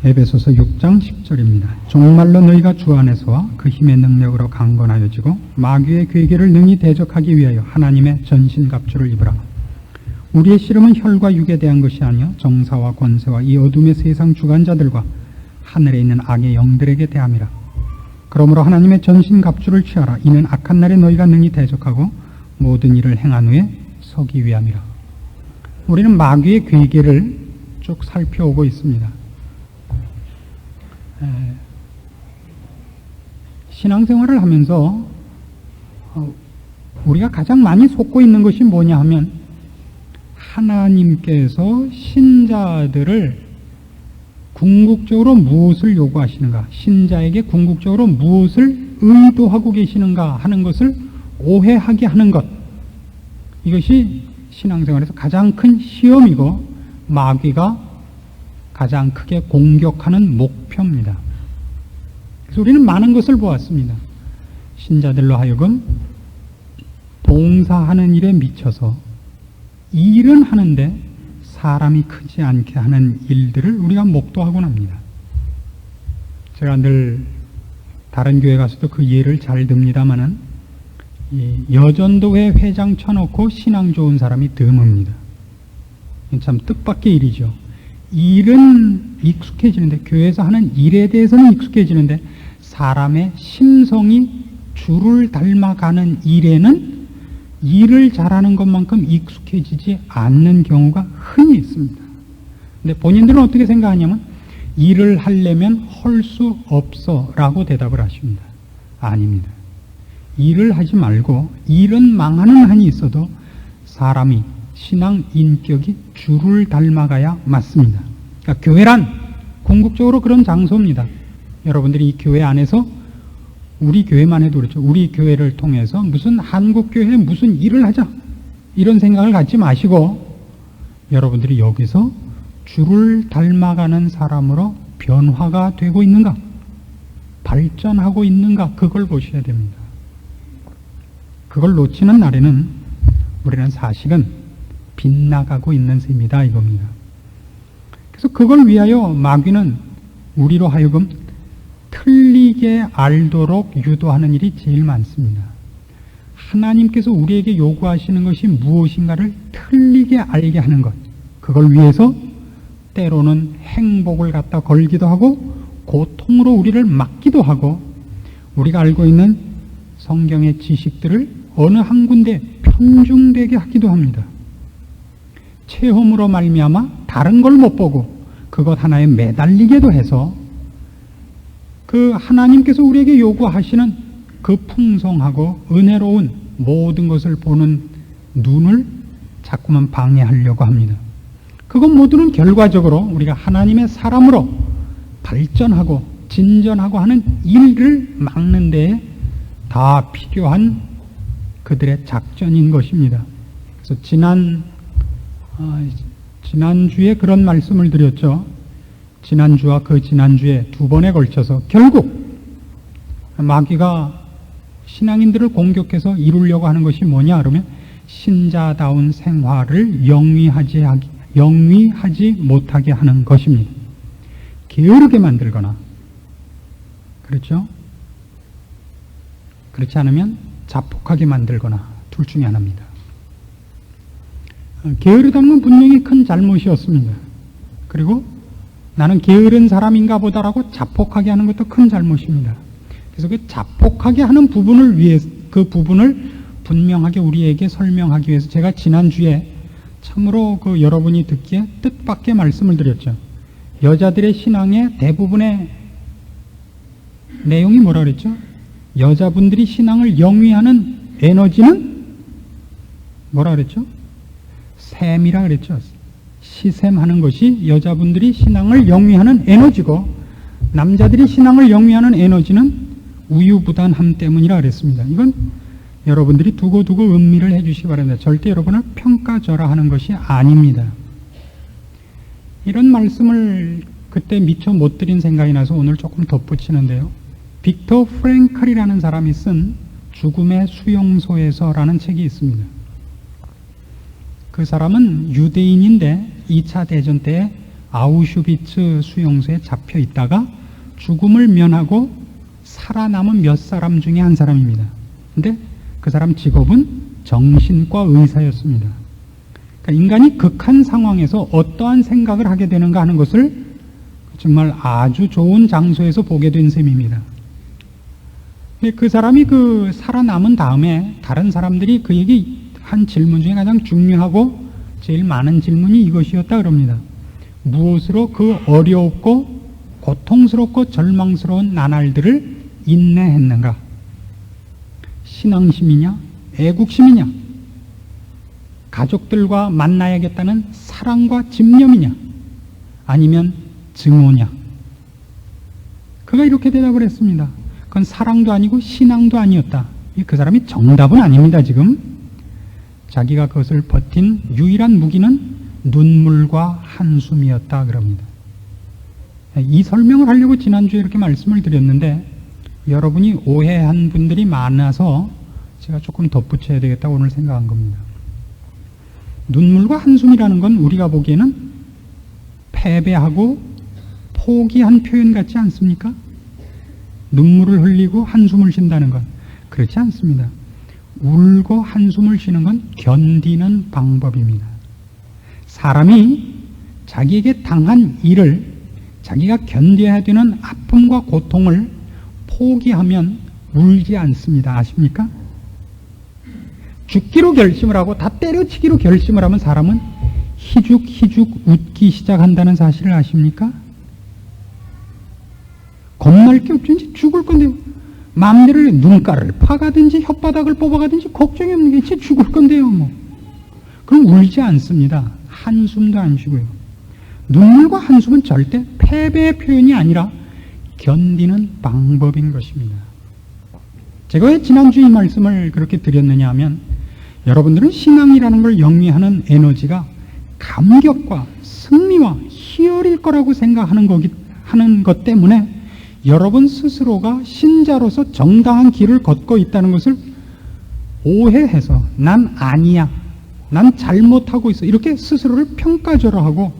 에베소서 6장 10절입니다. 정말로 너희가 주 안에서와 그 힘의 능력으로 강건하여지고 마귀의 괴계를 능히 대적하기 위하여 하나님의 전신갑주를 입으라. 우리의 씨름은 혈과 육에 대한 것이 아니요 정사와 권세와 이 어둠의 세상 주관자들과 하늘에 있는 악의 영들에게 대함이라. 그러므로 하나님의 전신갑주를 취하라. 이는 악한 날에 너희가 능히 대적하고 모든 일을 행한 후에 서기 위함이라. 우리는 마귀의 괴계를 쭉 살펴오고 있습니다. 신앙생활을 하면서 우리가 가장 많이 속고 있는 것이 뭐냐 하면 하나님께서 신자들을 궁극적으로 무엇을 요구하시는가, 신자에게 궁극적으로 무엇을 의도하고 계시는가 하는 것을 오해하게 하는 것, 이것이 신앙생활에서 가장 큰 시험이고 마귀가 가장 크게 공격하는 목표입니다. 그래서 우리는 많은 것을 보았습니다. 신자들로 하여금 봉사하는 일에 미쳐서 일은 하는데 사람이 크지 않게 하는 일들을 우리가 목도하곤 합니다. 제가 늘 다른 교회 가서도 그 예를 잘 듭니다마는 여전도회 회장 쳐놓고 신앙 좋은 사람이 드뭅니다. 참 뜻밖의 일이죠. 일은 익숙해지는데, 교회에서 하는 일에 대해서는 익숙해지는데 사람의 심성이 주를 닮아가는 일에는 일을 잘하는 것만큼 익숙해지지 않는 경우가 흔히 있습니다. 근데 본인들은 어떻게 생각하냐면 일을 하려면 할 수 없어 라고 대답을 하십니다. 아닙니다. 일을 하지 말고, 일은 망하는 한이 있어도 사람이 신앙 인격이 주를 닮아가야 맞습니다. 그러니까 교회란 궁극적으로 그런 장소입니다. 여러분들이 이 교회 안에서, 우리 교회만 해도 그렇죠. 우리 교회를 통해서 무슨 한국교회에 무슨 일을 하자 이런 생각을 갖지 마시고 여러분들이 여기서 주를 닮아가는 사람으로 변화가 되고 있는가, 발전하고 있는가, 그걸 보셔야 됩니다. 그걸 놓치는 날에는 우리는 사실은 빗나가고 있는 셈이다 이겁니다. 그래서 그걸 위하여 마귀는 우리로 하여금 틀리게 알도록 유도하는 일이 제일 많습니다. 하나님께서 우리에게 요구하시는 것이 무엇인가를 틀리게 알게 하는 것, 그걸 위해서 때로는 행복을 갖다 걸기도 하고 고통으로 우리를 막기도 하고 우리가 알고 있는 성경의 지식들을 어느 한 군데 편중되게 하기도 합니다. 체험으로 말미암아 다른 걸 못 보고 그것 하나에 매달리게도 해서 그 하나님께서 우리에게 요구하시는 그 풍성하고 은혜로운 모든 것을 보는 눈을 자꾸만 방해하려고 합니다. 그것 모두는 결과적으로 우리가 하나님의 사람으로 발전하고 진전하고 하는 일을 막는 데에 다 필요한 그들의 작전인 것입니다. 그래서 지난주에 그런 말씀을 드렸죠. 지난주와 그 지난주에 두 번에 걸쳐서 결국 마귀가 신앙인들을 공격해서 이루려고 하는 것이 뭐냐 그러면 신자다운 생활을 영위하지 못하게 하는 것입니다. 게으르게 만들거나, 그렇죠? 그렇지 않으면 자폭하게 만들거나, 둘 중에 하나입니다. 게으르다는 건 분명히 큰 잘못이었습니다. 그리고 나는 게으른 사람인가 보다라고 자폭하게 하는 것도 큰 잘못입니다. 그래서 그 자폭하게 하는 부분을 위해, 그 부분을 분명하게 우리에게 설명하기 위해서 제가 지난주에 참으로 그 여러분이 듣기에 뜻밖의 말씀을 드렸죠. 여자들의 신앙의 대부분의 내용이 뭐라 그랬죠? 여자분들이 신앙을 영위하는 에너지는 뭐라 그랬죠? 샘이라 그랬죠. 시샘하는 것이 여자분들이 신앙을 영위하는 에너지고 남자들이 신앙을 영위하는 에너지는 우유부단함 때문이라 그랬습니다. 이건 여러분들이 두고두고 음미를 해주시기 바랍니다. 절대 여러분을 평가절하하는 것이 아닙니다. 이런 말씀을 그때 미처 못 드린 생각이 나서 오늘 조금 덧붙이는데요. 빅터 프랭클이라는 사람이 쓴 죽음의 수용소에서라는 책이 있습니다. 그 사람은 유대인인데 2차 대전 때 아우슈비츠 수용소에 잡혀 있다가 죽음을 면하고 살아남은 몇 사람 중에 한 사람입니다. 근데 그 사람 직업은 정신과 의사였습니다. 그러니까 인간이 극한 상황에서 어떠한 생각을 하게 되는가 하는 것을 정말 아주 좋은 장소에서 보게 된 셈입니다. 그 사람이 살아남은 다음에 다른 사람들이 그에게 한 질문 중에 가장 중요하고 제일 많은 질문이 이것이었다 그럽니다. 무엇으로 그 어렵고 고통스럽고 절망스러운 나날들을 인내했는가? 신앙심이냐? 애국심이냐? 가족들과 만나야겠다는 사랑과 집념이냐? 아니면 증오냐? 그가 이렇게 대답을 했습니다. 그건 사랑도 아니고 신앙도 아니었다. 그 사람이 정답은 아닙니다. 지금 자기가 그것을 버틴 유일한 무기는 눈물과 한숨이었다 그럽니다. 이 설명을 하려고 지난주에 이렇게 말씀을 드렸는데 여러분이 오해한 분들이 많아서 제가 조금 덧붙여야 되겠다고 오늘 생각한 겁니다. 눈물과 한숨이라는 건 우리가 보기에는 패배하고 포기한 표현 같지 않습니까? 눈물을 흘리고 한숨을 쉰다는 건 그렇지 않습니다. 울고 한숨을 쉬는 건 견디는 방법입니다. 사람이 자기에게 당한 일을 자기가 견뎌야 되는 아픔과 고통을 포기하면 울지 않습니다. 아십니까? 죽기로 결심을 하고 다 때려치기로 결심을 하면 사람은 희죽희죽 웃기 시작한다는 사실을 아십니까? 겁날 게 없죠. 이제 죽을 건데 마음대로 눈가를 파가든지 혓바닥을 뽑아가든지 걱정이 없는 게 이제 죽을 건데요. 뭐. 그럼 울지 않습니다. 한숨도 안 쉬고요. 눈물과 한숨은 절대 패배의 표현이 아니라 견디는 방법인 것입니다. 제가 왜 지난주에 이 말씀을 그렇게 드렸느냐 하면 여러분들은 신앙이라는 걸 영위하는 에너지가 감격과 승리와 희열일 거라고 생각하는 하는 것 때문에 여러분 스스로가 신자로서 정당한 길을 걷고 있다는 것을 오해해서 난 아니야, 난 잘못하고 있어 이렇게 스스로를 평가절하하고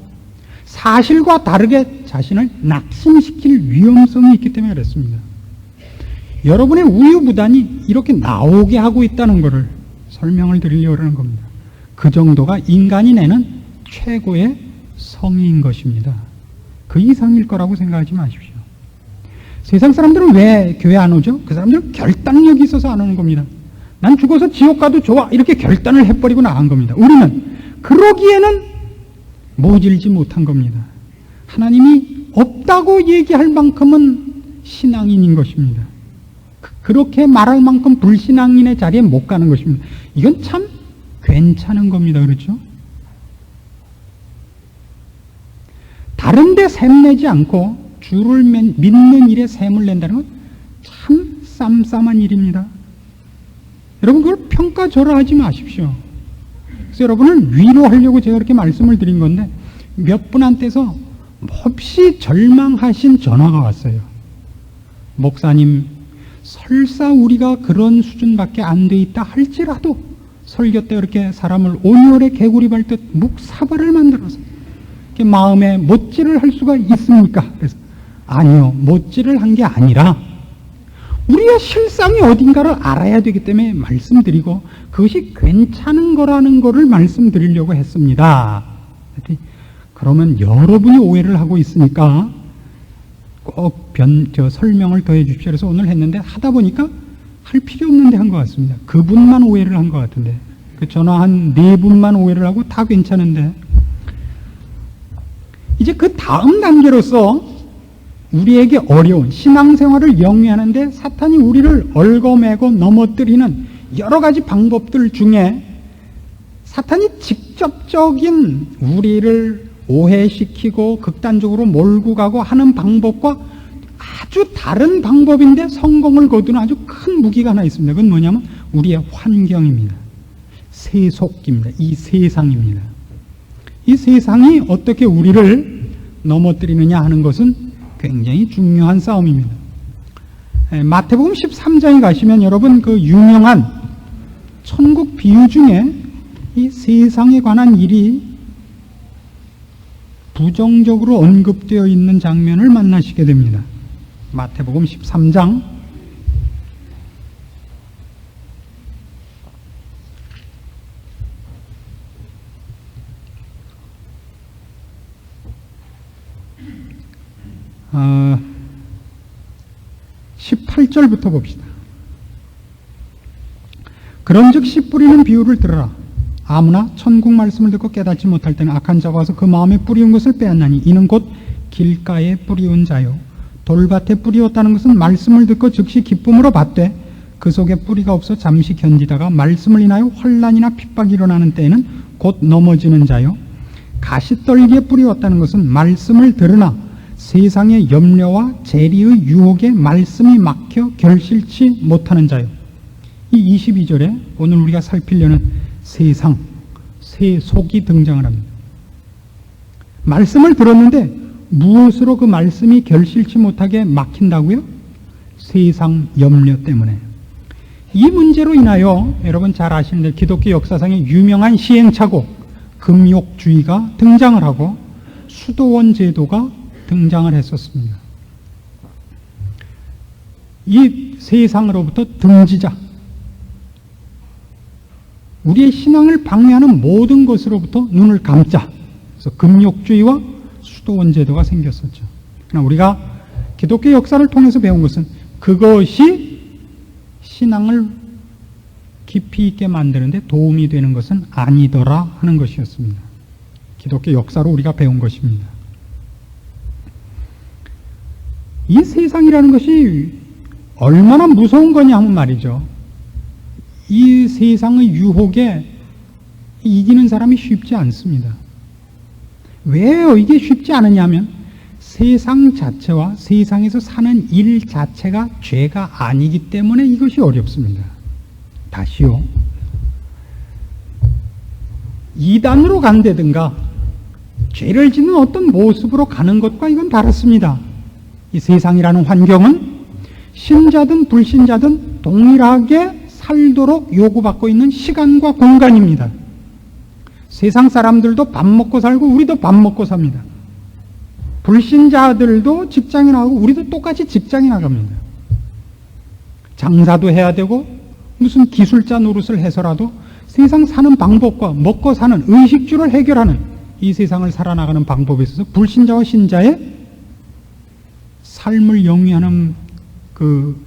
사실과 다르게 자신을 낙심시킬 위험성이 있기 때문에 그렇습니다. 여러분의 우유부단이 이렇게 나오게 하고 있다는 것을 설명을 드리려고 하는 겁니다. 그 정도가 인간이 내는 최고의 성의인 것입니다. 그 이상일 거라고 생각하지 마십시오. 세상 사람들은 왜 교회 안 오죠? 그 사람들은 결단력이 있어서 안 오는 겁니다. 난 죽어서 지옥 가도 좋아 이렇게 결단을 해버리고 나간 겁니다. 우리는 그러기에는 모질지 못한 겁니다. 하나님이 없다고 얘기할 만큼은 신앙인인 것입니다. 그렇게 말할 만큼 불신앙인의 자리에 못 가는 것입니다. 이건 참 괜찮은 겁니다. 그렇죠? 다른 데 샘내지 않고 주를 믿는 일에 샘을 낸다는 건 참 쌈쌈한 일입니다. 여러분 그걸 평가절하하지 마십시오. 그래서 여러분을 위로하려고 제가 이렇게 말씀을 드린 건데 몇 분한테서 몹시 절망하신 전화가 왔어요. 목사님, 설사 우리가 그런 수준밖에 안 돼 있다 할지라도 설교 때 이렇게 사람을 온열에 개구리 밟듯 묵사발을 만들어서 이렇게 마음에 못질을 할 수가 있습니까? 그래서 아니요, 못질을 한 게 아니라 우리의 실상이 어딘가를 알아야 되기 때문에 말씀드리고 그것이 괜찮은 거라는 거를 말씀드리려고 했습니다. 그러면 여러분이 오해를 하고 있으니까 꼭 설명을 더해 주십시오. 그래서 오늘 했는데 하다 보니까 할 필요 없는데 한 것 같습니다. 그분만 오해를 한 것 같은데 그 전화 한 4분만 오해를 하고 다 괜찮은데 이제 그 다음 단계로서 우리에게 어려운 신앙생활을 영위하는데 사탄이 우리를 얽어매고 넘어뜨리는 여러 가지 방법들 중에 사탄이 직접적인 우리를 오해시키고 극단적으로 몰고 가고 하는 방법과 아주 다른 방법인데 성공을 거두는 아주 큰 무기가 하나 있습니다. 그건 뭐냐면 우리의 환경입니다. 세속기입니다. 이 세상입니다. 이 세상이 어떻게 우리를 넘어뜨리느냐 하는 것은 굉장히 중요한 싸움입니다. 마태복음 13장에 가시면 여러분 그 유명한 천국 비유 중에 이 세상에 관한 일이 부정적으로 언급되어 있는 장면을 만나시게 됩니다. 마태복음 13장 18절부터 봅시다. 그런즉 씨 뿌리는 비유를 들으라. 아무나 천국 말씀을 듣고 깨닫지 못할 때는 악한 자가 와서 그 마음에 뿌리운 것을 빼앗나니 이는 곧 길가에 뿌리운 자요 돌밭에 뿌리었다는 것은 말씀을 듣고 즉시 기쁨으로 받되 그 속에 뿌리가 없어 잠시 견디다가 말씀을 인하여 환난이나 핍박이 일어나는 때에는 곧 넘어지는 자요 가시떨기에 뿌리었다는 것은 말씀을 들으나 세상의 염려와 재리의 유혹에 말씀이 막혀 결실치 못하는 자요. 이 22절에 오늘 우리가 살피려는 세상, 세속이 등장을 합니다. 말씀을 들었는데 무엇으로 그 말씀이 결실치 못하게 막힌다고요? 세상 염려 때문에. 이 문제로 인하여 여러분 잘 아시는 대로 기독교 역사상의 유명한 시행착오 금욕주의가 등장을 하고 수도원 제도가 등장을 했었습니다. 이 세상으로부터 등지자, 우리의 신앙을 방해하는 모든 것으로부터 눈을 감자. 그래서 금욕주의와 수도원 제도가 생겼었죠. 그러나 우리가 기독교 역사를 통해서 배운 것은 그것이 신앙을 깊이 있게 만드는데 도움이 되는 것은 아니더라 하는 것이었습니다. 기독교 역사로 우리가 배운 것입니다. 이 세상이라는 것이 얼마나 무서운 거냐 하면 말이죠. 이 세상의 유혹에 이기는 사람이 쉽지 않습니다. 왜요? 이게 쉽지 않으냐면 세상 자체와 세상에서 사는 일 자체가 죄가 아니기 때문에 이것이 어렵습니다. 다시요. 이단으로 간다든가 죄를 짓는 어떤 모습으로 가는 것과 이건 다릅니다. 이 세상이라는 환경은 신자든 불신자든 동일하게 살도록 요구받고 있는 시간과 공간입니다. 세상 사람들도 밥 먹고 살고 우리도 밥 먹고 삽니다. 불신자들도 직장에 나가고 우리도 똑같이 직장에 나갑니다. 장사도 해야 되고 무슨 기술자 노릇을 해서라도 세상 사는 방법과 먹고 사는 의식주를 해결하는 이 세상을 살아나가는 방법에 있어서 불신자와 신자의 삶을 영위하는 그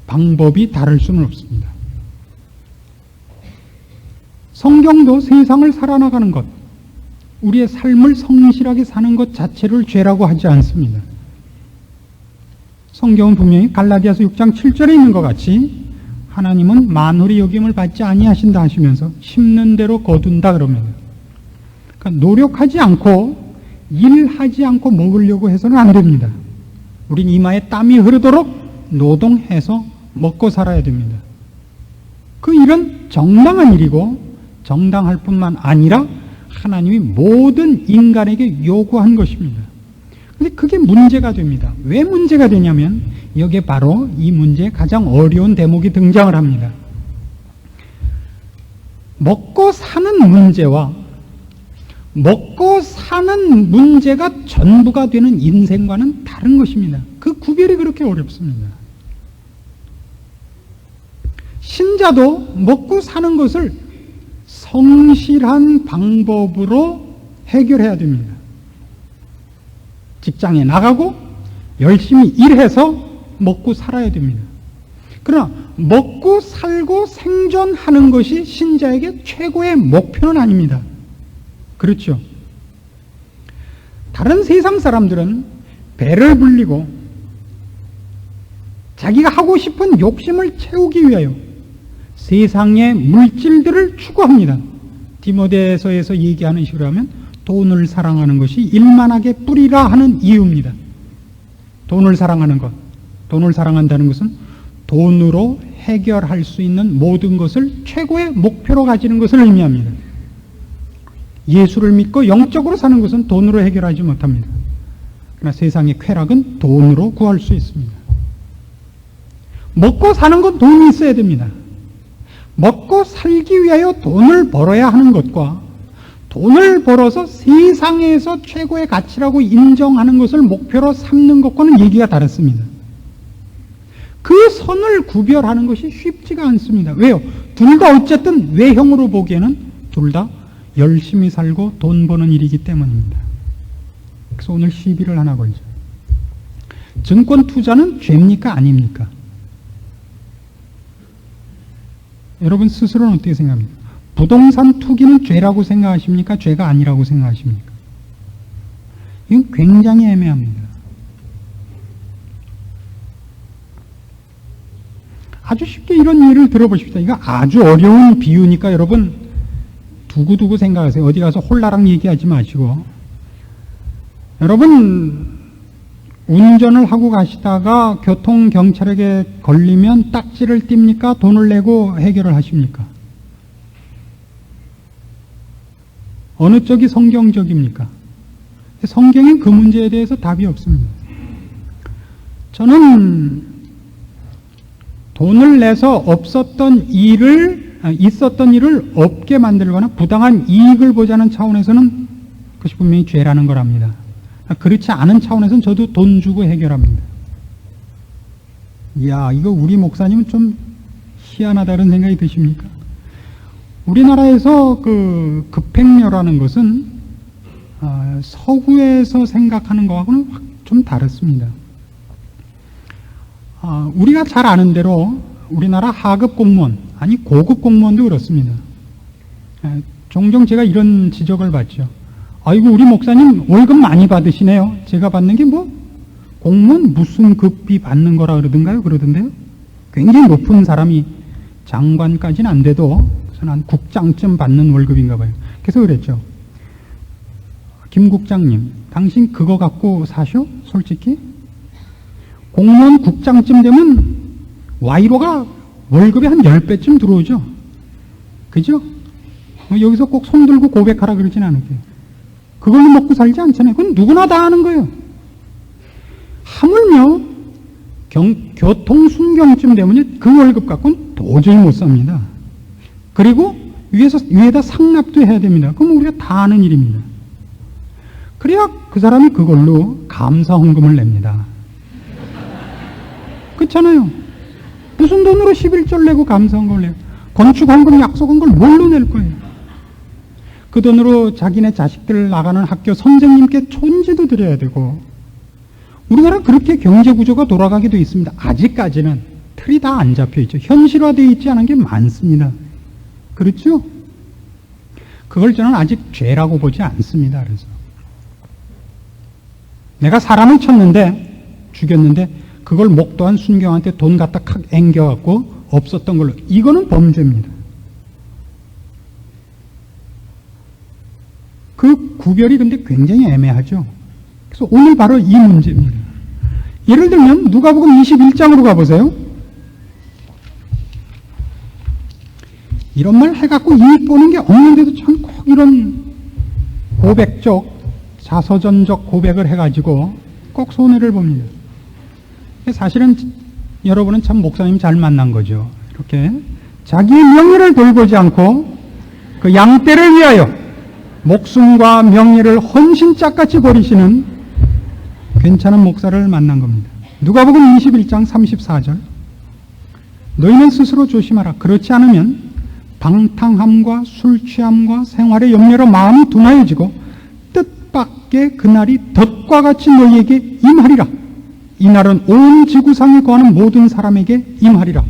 방법이 다를 수는 없습니다. 성경도 세상을 살아나가는 것, 우리의 삶을 성실하게 사는 것 자체를 죄라고 하지 않습니다. 성경은 분명히 갈라디아서 6장 7절에 있는 것 같이 하나님은 만홀이 여김을 받지 아니하신다 하시면서 심는 대로 거둔다 그럽니다. 그러니까 노력하지 않고 일하지 않고 먹으려고 해서는 안 됩니다. 우린 이마에 땀이 흐르도록 노동해서 먹고 살아야 됩니다. 그 일은 정당한 일이고 정당할 뿐만 아니라 하나님이 모든 인간에게 요구한 것입니다. 그런데 그게 문제가 됩니다. 왜 문제가 되냐면 여기에 바로 이 문제의 가장 어려운 대목이 등장을 합니다. 먹고 사는 문제와 먹고 사는 문제가 전부가 되는 인생과는 다른 것입니다. 그 구별이 그렇게 어렵습니다. 신자도 먹고 사는 것을 성실한 방법으로 해결해야 됩니다. 직장에 나가고 열심히 일해서 먹고 살아야 됩니다. 그러나 먹고 살고 생존하는 것이 신자에게 최고의 목표는 아닙니다. 그렇죠? 다른 세상 사람들은 배를 불리고 자기가 하고 싶은 욕심을 채우기 위하여 세상의 물질들을 추구합니다. 디모데서에서 얘기하는 식으로 하면 돈을 사랑하는 것이 일만하게 뿌리라 하는 이유입니다. 돈을 사랑하는 것, 돈을 사랑한다는 것은 돈으로 해결할 수 있는 모든 것을 최고의 목표로 가지는 것을 의미합니다. 예수를 믿고 영적으로 사는 것은 돈으로 해결하지 못합니다. 그러나 세상의 쾌락은 돈으로 구할 수 있습니다. 먹고 사는 건 돈이 있어야 됩니다. 먹고 살기 위하여 돈을 벌어야 하는 것과 돈을 벌어서 세상에서 최고의 가치라고 인정하는 것을 목표로 삼는 것과는 얘기가 다릅니다. 그 선을 구별하는 것이 쉽지가 않습니다. 왜요? 둘 다 어쨌든 외형으로 보기에는 둘 다 열심히 살고 돈 버는 일이기 때문입니다. 그래서 오늘 시비를 하나 걸죠. 증권 투자는 죄입니까? 아닙니까? 여러분 스스로는 어떻게 생각합니까? 부동산 투기는 죄라고 생각하십니까? 죄가 아니라고 생각하십니까? 이건 굉장히 애매합니다. 아주 쉽게 이런 예를 들어보십시오. 이거 아주 어려운 비유니까 여러분 두고두고 생각하세요. 어디 가서 홀라랑 얘기하지 마시고. 여러분 운전을 하고 가시다가 교통경찰에게 걸리면 딱지를 띱니까? 돈을 내고 해결을 하십니까? 어느 쪽이 성경적입니까? 성경엔 그 문제에 대해서 답이 없습니다. 저는 돈을 내서 있었던 일을 없게 만들거나 부당한 이익을 보자는 차원에서는 그것이 분명히 죄라는 걸 압니다. 그렇지 않은 차원에서는 저도 돈 주고 해결합니다. 이야, 이거 우리 목사님은 좀 희한하다는 생각이 드십니까? 우리나라에서 그 급행료라는 것은 서구에서 생각하는 것하고는 좀 다릅니다. 우리가 잘 아는 대로 우리나라 하급 공무원, 아니 고급 공무원도 그렇습니다. 종종 제가 이런 지적을 받죠. 아이고 우리 목사님 월급 많이 받으시네요. 제가 받는 게 뭐 공무원 무슨 급비 받는 거라 그러던가요? 그러던데요. 굉장히 높은 사람이 장관까지는 안 돼도 한 국장쯤 받는 월급인가 봐요. 그래서 그랬죠. 김 국장님, 당신 그거 갖고 사셔? 솔직히? 공무원 국장쯤 되면 와이로가 월급이 한 10배쯤 들어오죠. 그죠? 여기서 꼭 손 들고 고백하라 그러진 않을게요. 그걸로 먹고 살지 않잖아요. 그건 누구나 다 아는 거예요. 하물며 교통순경쯤 되면 그 월급 갖고는 도저히 못 삽니다. 그리고 위에다 상납도 해야 됩니다. 그럼 우리가 다 아는 일입니다. 그래야 그 사람이 그걸로 감사헌금을 냅니다. 그렇잖아요. 무슨 돈으로 11절 내고 감사헌금을 내고 건축헌금 약속한 걸 뭘로 낼 거예요? 그 돈으로 자기네 자식들 나가는 학교 선생님께 촌지도 드려야 되고. 우리나라 그렇게 경제구조가 돌아가게 되어 있습니다. 아직까지는 틀이 다 안 잡혀 있죠. 현실화되어 있지 않은 게 많습니다. 그렇죠? 그걸 저는 아직 죄라고 보지 않습니다. 그래서 내가 사람을 죽였는데 그걸 목도한 순경한테 돈 갖다 칵 앵겨갖고 없었던 걸로, 이거는 범죄입니다. 그 구별이 근데 굉장히 애매하죠. 그래서 오늘 바로 이 문제입니다. 예를 들면 누가복음 21장으로 가보세요. 이런 말 해갖고 이익 보는 게 없는데도 참 꼭 이런 고백적, 자서전적 고백을 해가지고 꼭 손해를 봅니다. 사실은 여러분은 참 목사님 잘 만난 거죠. 이렇게 자기의 명예를 돌보지 않고 그 양떼를 위하여 목숨과 명예를 헌신짝같이 버리시는 괜찮은 목사를 만난 겁니다. 누가복음 21장 34절. 너희는 스스로 조심하라. 그렇지 않으면 방탕함과 술 취함과 생활의 염려로 마음이 둔하여지고 뜻밖의 그날이 덫과 같이 너희에게 임하리라. 이 날은 온 지구상에 거하는 모든 사람에게 임하리라.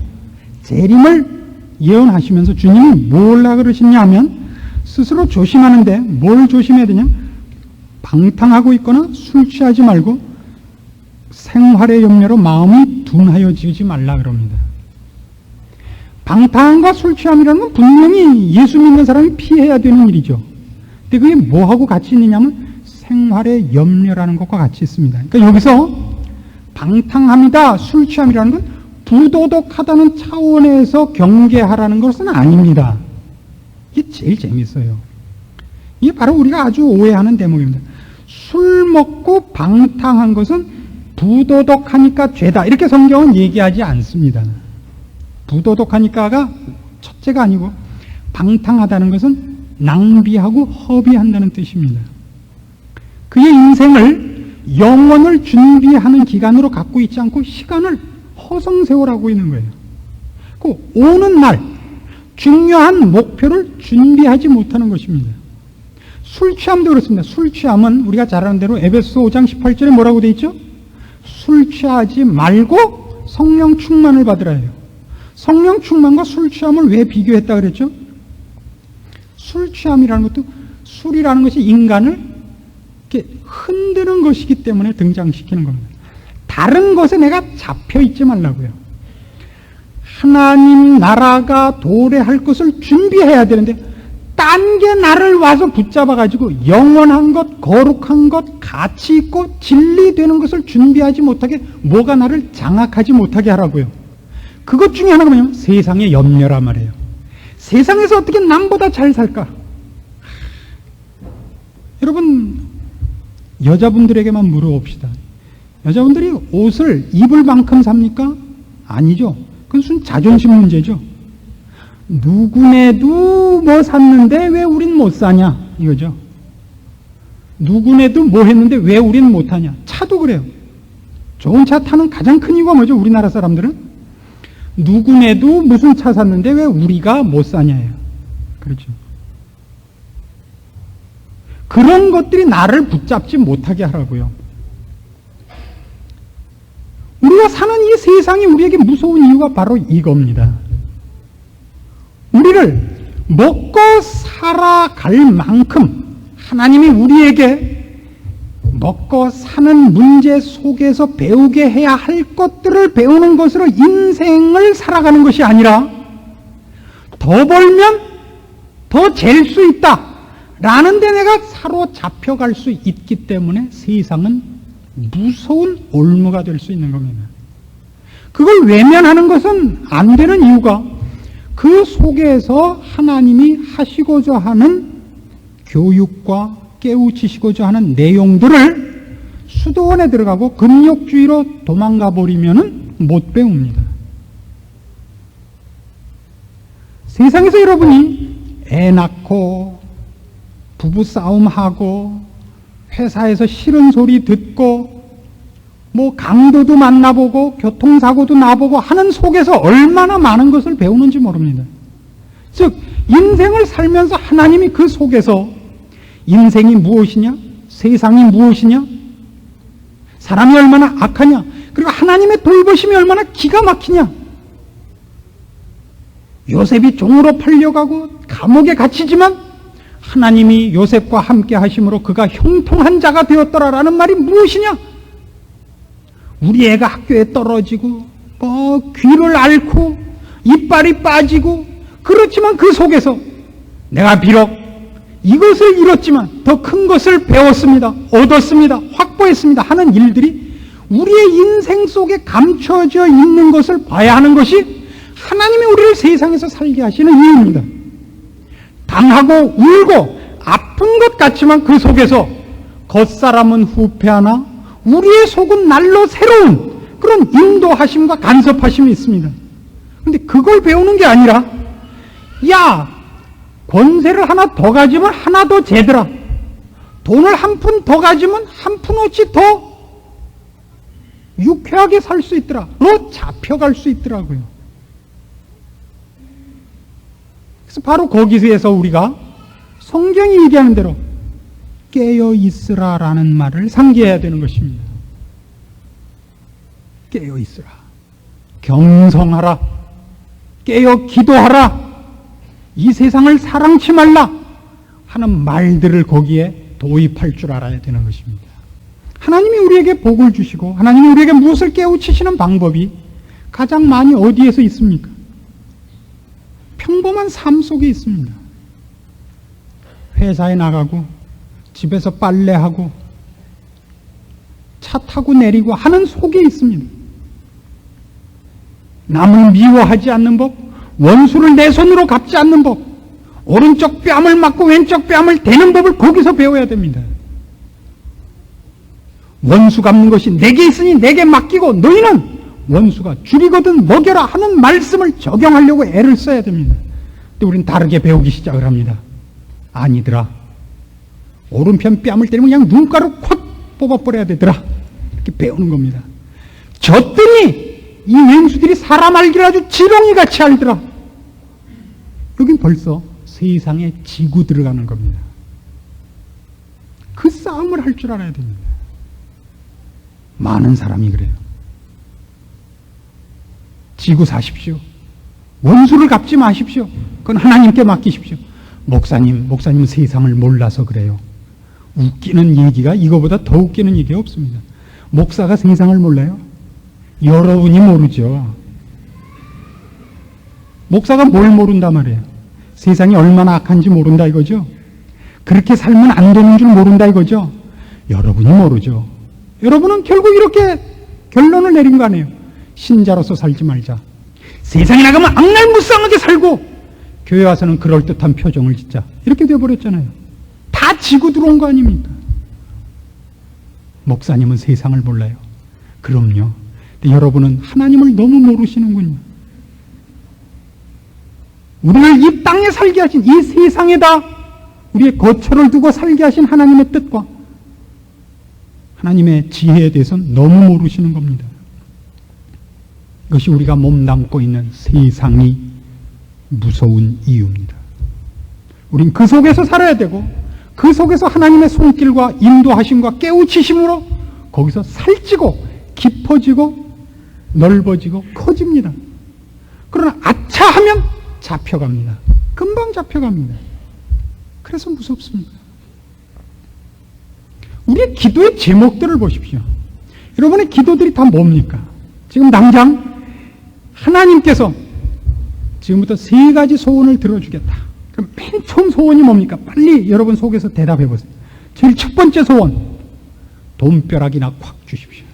재림을 예언하시면서 주님이 뭘라 그러시냐 하면 스스로 조심하는데 뭘 조심해야 되냐? 방탕하고 있거나 술 취하지 말고 생활의 염려로 마음이 둔하여지지 말라 그럽니다. 방탕과 술 취함이라는 건 분명히 예수 믿는 사람이 피해야 되는 일이죠. 근데 그게 뭐하고 같이 있느냐면 생활의 염려라는 것과 같이 있습니다. 그러니까 여기서 방탕함이다, 술 취함이라는 건 부도덕하다는 차원에서 경계하라는 것은 아닙니다. 이게 제일 재밌어요. 이게 바로 우리가 아주 오해하는 대목입니다. 술 먹고 방탕한 것은 부도덕하니까 죄다, 이렇게 성경은 얘기하지 않습니다. 부도덕하니까가 첫째가 아니고 방탕하다는 것은 낭비하고 허비한다는 뜻입니다. 그의 인생을 영원을 준비하는 기간으로 갖고 있지 않고 시간을 허송세월하고 있는 거예요. 그 오는 날 중요한 목표를 준비하지 못하는 것입니다. 술 취함도 그렇습니다. 술 취함은 우리가 잘 아는 대로 에베소서 5장 18절에 뭐라고 되어 있죠? 술 취하지 말고 성령 충만을 받으라 해요. 성령 충만과 술 취함을 왜 비교했다 그랬죠? 술 취함이라는 것도 술이라는 것이 인간을 이렇게 흔드는 것이기 때문에 등장시키는 겁니다. 다른 것에 내가 잡혀 있지 말라고요. 하나님 나라가 도래할 것을 준비해야 되는데 딴 게 나를 와서 붙잡아가지고 영원한 것, 거룩한 것, 가치 있고 진리되는 것을 준비하지 못하게 뭐가 나를 장악하지 못하게 하라고요. 그것 중에 하나가 뭐냐면 세상의 염려란 말이에요. 세상에서 어떻게 남보다 잘 살까? 여러분, 여자분들에게만 물어봅시다. 여자분들이 옷을 입을 만큼 삽니까? 아니죠. 그건 순 자존심 문제죠. 누구네도 뭐 샀는데 왜 우린 못 사냐? 이거죠. 누구네도 뭐 했는데 왜 우린 못 하냐? 차도 그래요. 좋은 차 타는 가장 큰 이유가 뭐죠? 우리나라 사람들은? 누구네도 무슨 차 샀는데 왜 우리가 못 사냐예요. 그렇죠. 그런 것들이 나를 붙잡지 못하게 하라고요. 우리가 사는 이 세상이 우리에게 무서운 이유가 바로 이겁니다. 우리를 먹고 살아갈 만큼 하나님이 우리에게 먹고 사는 문제 속에서 배우게 해야 할 것들을 배우는 것으로 인생을 살아가는 것이 아니라 더 벌면 더 잴 수 있다 라는 데 내가 사로잡혀갈 수 있기 때문에 세상은 무서운 올무가 될 수 있는 겁니다. 그걸 외면하는 것은 안 되는 이유가 그 속에서 하나님이 하시고자 하는 교육과 깨우치시고자 하는 내용들을 수도원에 들어가고 금욕주의로 도망가 버리면은 못 배웁니다. 세상에서 여러분이 애 낳고 부부싸움하고 회사에서 싫은 소리 듣고 뭐 강도도 만나보고 교통사고도 나보고 하는 속에서 얼마나 많은 것을 배우는지 모릅니다. 즉 인생을 살면서 하나님이 그 속에서 인생이 무엇이냐? 세상이 무엇이냐? 사람이 얼마나 악하냐? 그리고 하나님의 돌보심이 얼마나 기가 막히냐? 요셉이 종으로 팔려가고 감옥에 갇히지만 하나님이 요셉과 함께 하심으로 그가 형통한 자가 되었더라라는 말이 무엇이냐? 우리 애가 학교에 떨어지고 귀를 앓고 이빨이 빠지고 그렇지만 그 속에서 내가 비록 이것을 잃었지만 더 큰 것을 배웠습니다. 얻었습니다. 확보했습니다. 하는 일들이 우리의 인생 속에 감춰져 있는 것을 봐야 하는 것이 하나님이 우리를 세상에서 살게 하시는 이유입니다. 당하고 울고 아픈 것 같지만 그 속에서 겉사람은 후패하나 우리의 속은 날로 새로운 그런 인도하심과 간섭하심이 있습니다. 그런데 그걸 배우는 게 아니라 야 권세를 하나 더 가지면 하나 더 재더라. 돈을 한 푼 더 가지면 한 푼어치 더 유쾌하게 살 수 있더라. 로 잡혀갈 수 있더라고요. 그래서 바로 거기서 우리가 성경이 얘기하는 대로 깨어 있으라라는 말을 상기해야 되는 것입니다. 깨어 있으라. 경성하라. 깨어 기도하라. 이 세상을 사랑치 말라 하는 말들을 거기에 도입할 줄 알아야 되는 것입니다. 하나님이 우리에게 복을 주시고 하나님이 우리에게 무엇을 깨우치시는 방법이 가장 많이 어디에서 있습니까? 평범한 삶 속에 있습니다. 회사에 나가고 집에서 빨래하고 차 타고 내리고 하는 속에 있습니다. 남을 미워하지 않는 법, 원수를 내 손으로 갚지 않는 법, 오른쪽 뺨을 맞고 왼쪽 뺨을 대는 법을 거기서 배워야 됩니다. 원수 갚는 것이 내게 있으니 내게 맡기고 너희는 원수가 줄이거든 먹여라 하는 말씀을 적용하려고 애를 써야 됩니다. 근데 우리는 다르게 배우기 시작을 합니다. 아니더라. 오른편 뺨을 때리면 그냥 눈가루 콱 뽑아버려야 되더라. 이렇게 배우는 겁니다. 졌더니 이 맹수들이 사람 알기를 아주 지렁이같이 알더라. 여긴 벌써 세상에 지고 들어가는 겁니다. 그 싸움을 할 줄 알아야 됩니다. 많은 사람이 그래요. 지고 사십시오. 원수를 갚지 마십시오. 그건 하나님께 맡기십시오. 목사님은 세상을 몰라서 그래요. 웃기는 얘기가 이거보다 더 웃기는 얘기가 없습니다. 목사가 세상을 몰라요? 여러분이 모르죠. 목사가 뭘 모른다 말이에요? 세상이 얼마나 악한지 모른다 이거죠? 그렇게 살면 안 되는 줄 모른다 이거죠? 여러분이 모르죠. 여러분은 결국 이렇게 결론을 내린 거 아니에요? 신자로서 살지 말자. 세상에 나가면 악랄무쌍하게 살고 교회 와서는 그럴듯한 표정을 짓자. 이렇게 되어버렸잖아요. 다 지고 들어온 거 아닙니까? 목사님은 세상을 몰라요. 그럼요. 근데 여러분은 하나님을 너무 모르시는군요. 우리를 이 땅에 살게 하신, 이 세상에다 우리의 거처를 두고 살게 하신 하나님의 뜻과 하나님의 지혜에 대해서는 너무 모르시는 겁니다. 이것이 우리가 몸담고 있는 세상이 무서운 이유입니다. 우린 그 속에서 살아야 되고 그 속에서 하나님의 손길과 인도하심과 깨우치심으로 거기서 살찌고 깊어지고 넓어지고 커집니다. 그러나 아차 하면 잡혀갑니다. 금방 잡혀갑니다. 그래서 무섭습니다. 우리의 기도의 제목들을 보십시오. 여러분의 기도들이 다 뭡니까? 지금 당장 하나님께서 지금부터 3가지 소원을 들어주겠다. 그럼 맨 처음 소원이 뭡니까? 빨리 여러분 속에서 대답해 보세요. 제일 첫 번째 소원, 돈벼락이나 콱 주십시오.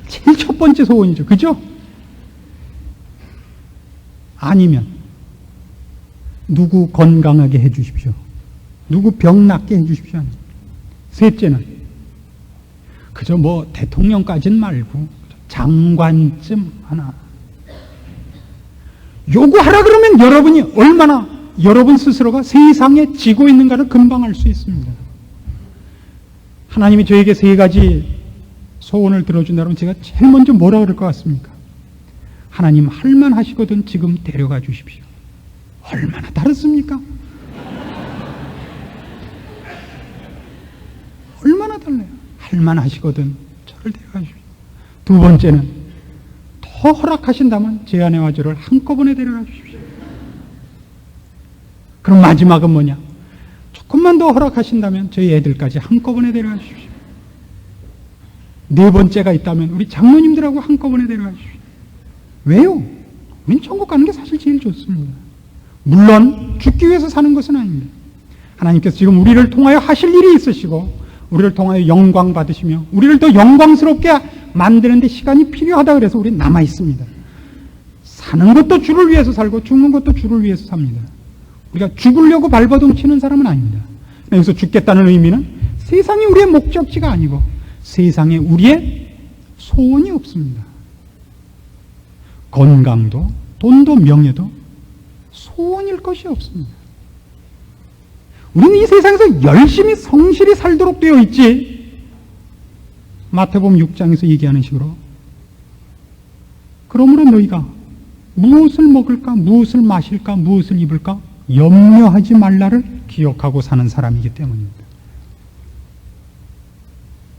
제일 첫 번째 소원이죠. 그죠? 아니면 누구 건강하게 해 주십시오. 누구 병 낫게 해 주십시오. 셋째는 그저 뭐 대통령까지는 말고 장관쯤 하나 요구하라 그러면 여러분이 얼마나 여러분 스스로가 세상에 지고 있는가를 금방 알 수 있습니다. 하나님이 저에게 3가지 소원을 들어준다면 제가 제일 먼저 뭐라 그럴 것 같습니까? 하나님 할만하시거든 지금 데려가 주십시오. 얼마나 다르습니까? 얼마나 달라요? 할만하시거든 저를 데려가 주십시오. 두 번째는 더 허락하신다면 제 아내와 저를 한꺼번에 데려가 주십시오. 그럼 마지막은 뭐냐? 조금만 더 허락하신다면 저희 애들까지 한꺼번에 데려가 주십시오. 네 번째가 있다면 우리 장로님들하고 한꺼번에 데려가 주십시오. 왜요? 우린 천국 가는 게 사실 제일 좋습니다. 물론 죽기 위해서 사는 것은 아닙니다. 하나님께서 지금 우리를 통하여 하실 일이 있으시고 우리를 통하여 영광 받으시며 우리를 더 영광스럽게 만드는데 시간이 필요하다 그래서 우리는 남아 있습니다. 사는 것도 주를 위해서 살고 죽는 것도 주를 위해서 삽니다. 우리가 죽으려고 발버둥 치는 사람은 아닙니다. 여기서 죽겠다는 의미는 세상이 우리의 목적지가 아니고 세상에 우리의 소원이 없습니다. 건강도 돈도 명예도 소원일 것이 없습니다. 우리는 이 세상에서 열심히 성실히 살도록 되어 있지. 마태복음 6장에서 얘기하는 식으로 그러므로 너희가 무엇을 먹을까 무엇을 마실까 무엇을 입을까 염려하지 말라를 기억하고 사는 사람이기 때문입니다.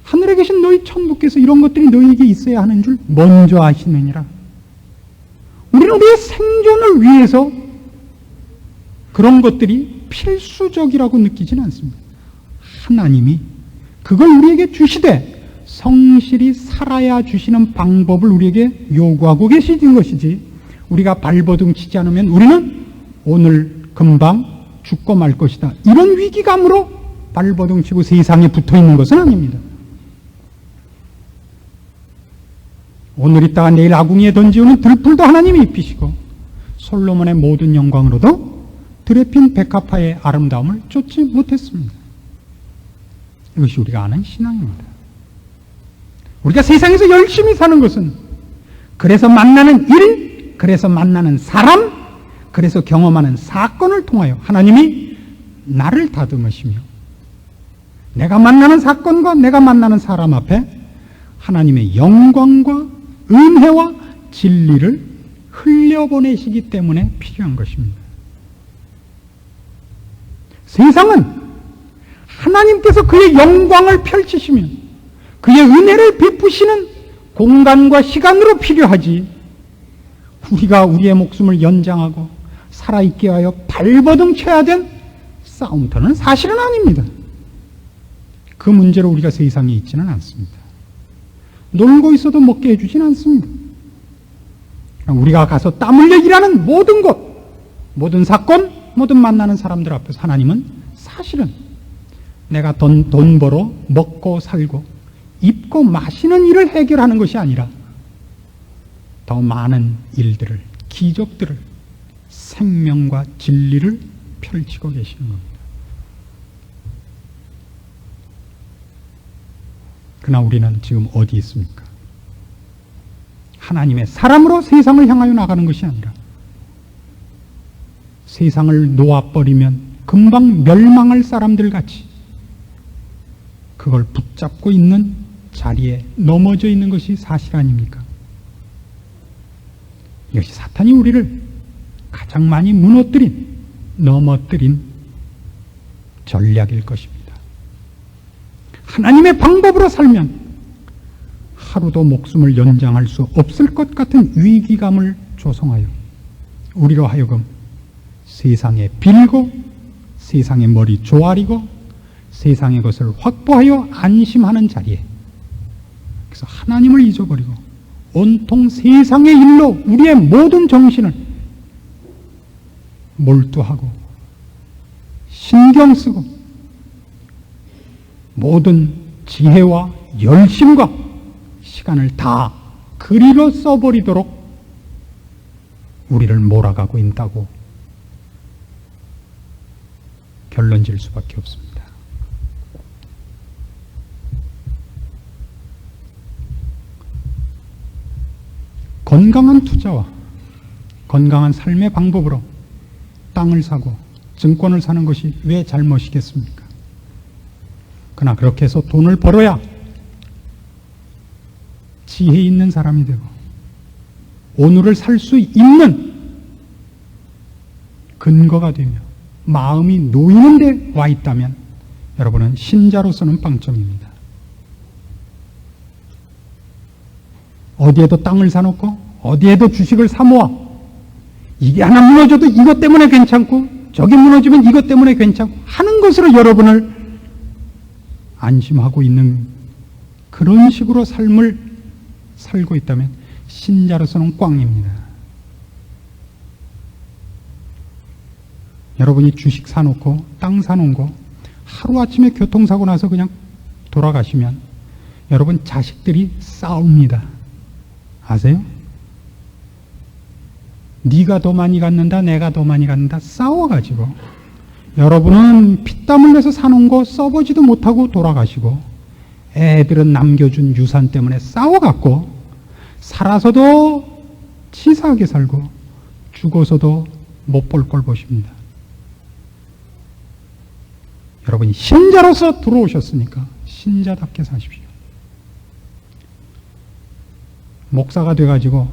하늘에 계신 너희 천부께서 이런 것들이 너희에게 있어야 하는 줄 먼저 아시느니라. 우리는 우리의 생존을 위해서 그런 것들이 필수적이라고 느끼지는 않습니다. 하나님이 그걸 우리에게 주시되 성실히 살아야 주시는 방법을 우리에게 요구하고 계시는 것이지 우리가 발버둥 치지 않으면 우리는 오늘 금방 죽고 말 것이다. 이런 위기감으로 발버둥 치고 세상에 붙어 있는 것은 아닙니다. 오늘 있다가 내일 아궁이에 던지우는 들풀도 하나님이 입히시고 솔로몬의 모든 영광으로도 들에 핀 백합화의 아름다움을 쫓지 못했습니다. 이것이 우리가 아는 신앙입니다. 우리가 세상에서 열심히 사는 것은 그래서 만나는 일, 그래서 만나는 사람, 그래서 경험하는 사건을 통하여 하나님이 나를 다듬으시며 내가 만나는 사건과 내가 만나는 사람 앞에 하나님의 영광과 은혜와 진리를 흘려보내시기 때문에 필요한 것입니다. 세상은 하나님께서 그의 영광을 펼치시면 그의 은혜를 베푸시는 공간과 시간으로 필요하지, 우리가 우리의 목숨을 연장하고 살아있게 하여 발버둥 쳐야 된 싸움터는 사실은 아닙니다. 그 문제로 우리가 세상에 있지는 않습니다. 놀고 있어도 먹게 해주진 않습니다. 우리가 가서 땀 흘려 일하는 모든 곳, 모든 사건, 모든 만나는 사람들 앞에서 하나님은 사실은 내가 돈 벌어 먹고 살고 입고 마시는 일을 해결하는 것이 아니라 더 많은 일들을, 기적들을, 생명과 진리를 펼치고 계시는 겁니다. 그러나 우리는 지금 어디 있습니까? 하나님의 사람으로 세상을 향하여 나가는 것이 아니라 세상을 놓아버리면 금방 멸망할 사람들 같이 그걸 붙잡고 있는 자리에 넘어져 있는 것이 사실 아닙니까? 이것이 사탄이 우리를 가장 많이 넘어뜨린 전략일 것입니다. 하나님의 방법으로 살면 하루도 목숨을 연장할 수 없을 것 같은 위기감을 조성하여 우리로 하여금 세상에 빌고 세상의 머리 조아리고 세상의 것을 확보하여 안심하는 자리에, 그래서 하나님을 잊어버리고 온통 세상의 일로 우리의 모든 정신을 몰두하고 신경 쓰고 모든 지혜와 열심과 시간을 다 그리로 써버리도록 우리를 몰아가고 있다고 결론 지을 수밖에 없습니다. 건강한 투자와 건강한 삶의 방법으로 땅을 사고 증권을 사는 것이 왜 잘못이겠습니까? 그러나 그렇게 해서 돈을 벌어야 지혜 있는 사람이 되고 오늘을 살 수 있는 근거가 되며 마음이 놓이는 데 와 있다면 여러분은 신자로서는 빵점입니다. 어디에도 땅을 사놓고 어디에도 주식을 사모아 이게 하나 무너져도 이것 때문에 괜찮고 저기 무너지면 이것 때문에 괜찮고 하는 것으로 여러분을 안심하고 있는 그런 식으로 삶을 살고 있다면 신자로서는 꽝입니다. 여러분이 주식 사놓고 땅 사놓은 거 하루아침에 교통사고 나서 그냥 돌아가시면 여러분 자식들이 싸웁니다. 아세요? 네가 더 많이 갖는다, 내가 더 많이 갖는다 싸워가지고 여러분은 피땀 흘려서 사놓은 거 써보지도 못하고 돌아가시고 애들은 남겨준 유산 때문에 싸워갖고 살아서도 치사하게 살고 죽어서도 못 볼 걸 보십니다. 여러분이 신자로서 들어오셨으니까 신자답게 사십시오. 목사가 돼가지고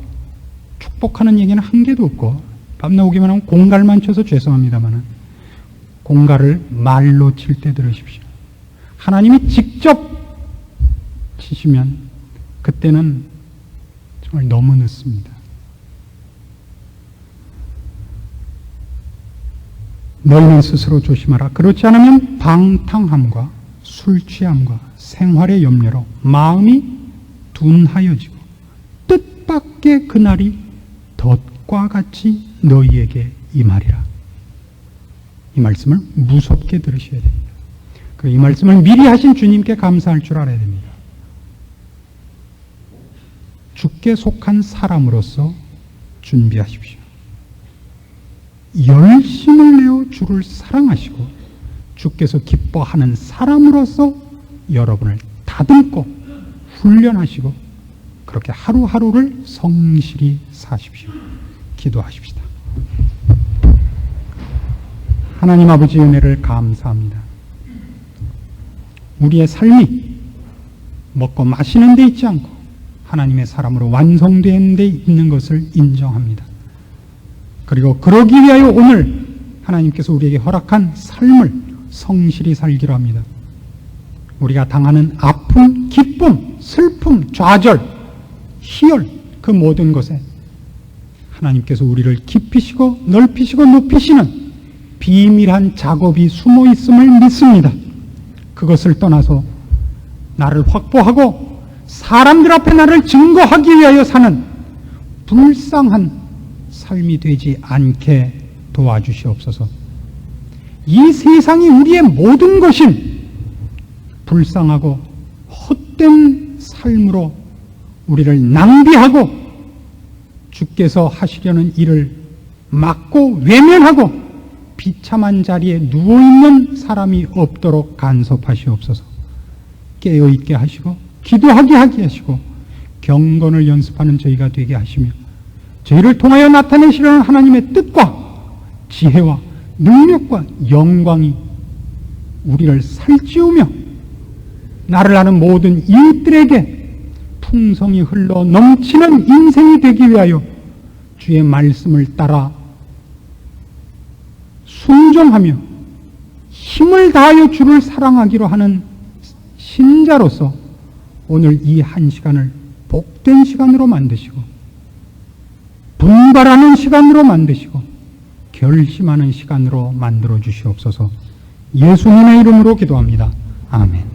축복하는 얘기는 한 개도 없고 밤 나오기만 하면 공갈만 쳐서 죄송합니다마는 공갈을 말로 칠 때 들으십시오. 하나님이 직접 치시면 그때는 정말 너무 늦습니다. 너희는 스스로 조심하라. 그렇지 않으면 방탕함과 술 취함과 생활의 염려로 마음이 둔하여지고 뜻밖의 그날이 덫과 같이 너희에게 임하리라. 이 말씀을 무섭게 들으셔야 됩니다. 이 말씀을 미리 하신 주님께 감사할 줄 알아야 됩니다. 주께 속한 사람으로서 준비하십시오. 열심을 내어 주를 사랑하시고 주께서 기뻐하는 사람으로서 여러분을 다듬고 훈련하시고 그렇게 하루하루를 성실히 사십시오. 기도하십시다. 하나님 아버지 은혜를 감사합니다. 우리의 삶이 먹고 마시는 데 있지 않고 하나님의 사람으로 완성된 데 있는 것을 인정합니다. 그리고 그러기 위하여 오늘 하나님께서 우리에게 허락한 삶을 성실히 살기로 합니다. 우리가 당하는 아픔, 기쁨, 슬픔, 좌절, 희열, 그 모든 것에 하나님께서 우리를 깊이시고 넓히시고 높이시는 비밀한 작업이 숨어 있음을 믿습니다. 그것을 떠나서 나를 확보하고 사람들 앞에 나를 증거하기 위하여 사는 불쌍한 삶이 되지 않게 도와주시옵소서. 이 세상이 우리의 모든 것인 불쌍하고 헛된 삶으로 우리를 낭비하고 주께서 하시려는 일을 막고 외면하고 비참한 자리에 누워있는 사람이 없도록 간섭하시옵소서. 깨어있게 하시고 기도하게 하게 하시고 경건을 연습하는 저희가 되게 하시며 저희를 통하여 나타내시려는 하나님의 뜻과 지혜와 능력과 영광이 우리를 살찌우며 나를 아는 모든 이웃들에게 풍성이 흘러 넘치는 인생이 되기 위하여 주의 말씀을 따라 순종하며 힘을 다하여 주를 사랑하기로 하는 신자로서 오늘 이 한 시간을 복된 시간으로 만드시고 분발하는 시간으로 만드시고 결심하는 시간으로 만들어 주시옵소서. 예수님의 이름으로 기도합니다. 아멘.